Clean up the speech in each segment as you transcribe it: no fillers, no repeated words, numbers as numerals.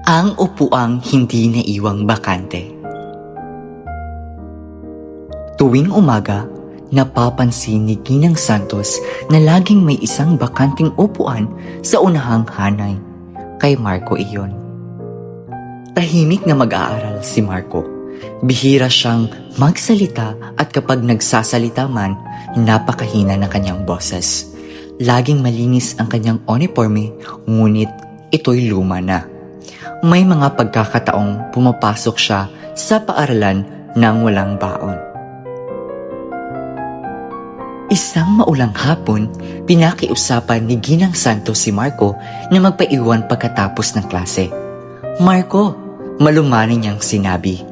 Ang upuang hindi naiwang bakante. Tuwing umaga, napapansin ni Ginang Santos na laging may isang bakanting upuan sa unahang hanay. Kay Marco iyon. Tahimik na mag-aaral si Marco. Bihira siyang magsalita at kapag nagsasalita man, napakahina ng kanyang boses. Laging malinis ang kanyang uniforme, ngunit ito'y luma na. May mga pagkakataong pumapasok siya sa paaralan nang walang baon. Isang maulang hapon, pinakiusapan ni Ginang Santos si Marco na magpaiwan pagkatapos ng klase. "Marco," malumanay niyang sinabi,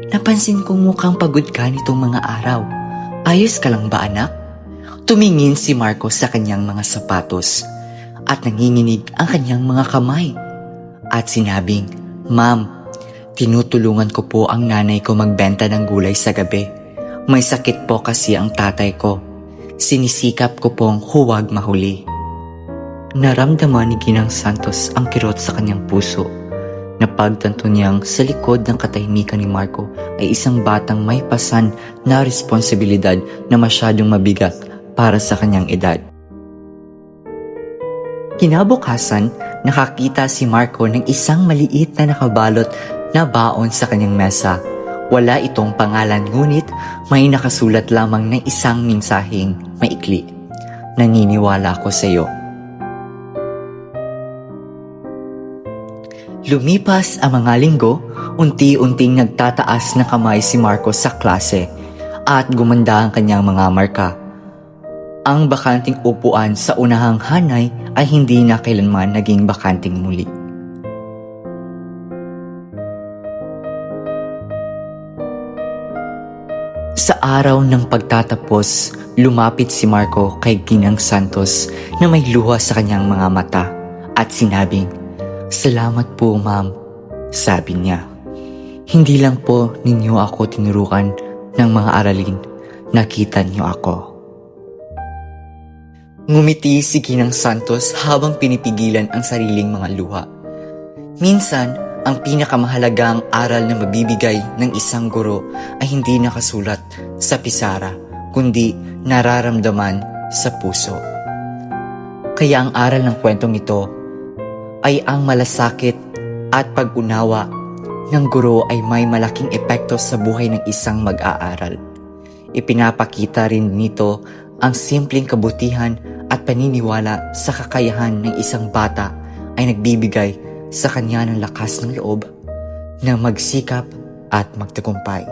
"napansin kong mukhang pagod ka nitong mga araw. Ayos ka lang ba, anak?" Tumingin si Marco sa kanyang mga sapatos at nanginginig ang kanyang mga kamay. At sinabing, "Ma'am, tinutulungan ko po ang nanay ko magbenta ng gulay sa gabi. May sakit po kasi ang tatay ko. Sinisikap ko pong huwag mahuli." Naramdaman ni Ginang Santos ang kirot sa kanyang puso. Napagtanto niyang sa likod ng katahimikan ni Marco ay isang batang may pasan na responsibilidad na masyadong mabigat para sa kanyang edad. Kinabukasan, nakakita si Marco ng isang maliit na nakabalot na baon sa kanyang mesa. Wala itong pangalan, ngunit may nakasulat lamang ng isang mensaheng maikli. "Naniniwala ako sa iyo." Lumipas ang mga linggo, unti-unting nagtataas na kamay si Marco sa klase at gumanda ang kanyang mga marka. Ang bakanting upuan sa unahang hanay ay hindi na kailanman naging bakanting muli. Sa araw ng pagtatapos, lumapit si Marco kay Ginang Santos na may luha sa kanyang mga mata at sinabing, "Salamat po, ma'am," sabi niya. "Hindi lang po ninyo ako tinurukan ng mga aralin, nakita niyo ako." Ngumiti si Ginang Santos habang pinipigilan ang sariling mga luha. Minsan, ang pinakamahalagang aral na mabibigay ng isang guro ay hindi nakasulat sa pisara, kundi nararamdaman sa puso. Kaya ang aral ng kwentong ito ay ang malasakit at pag-unawa ng guro ay may malaking epekto sa buhay ng isang mag-aaral. Ipinapakita rin nito ang simpleng kabutihan at paniniwala sa kakayahan ng isang bata ay nagbibigay sa kanya ng lakas ng loob na magsikap at magtagumpay.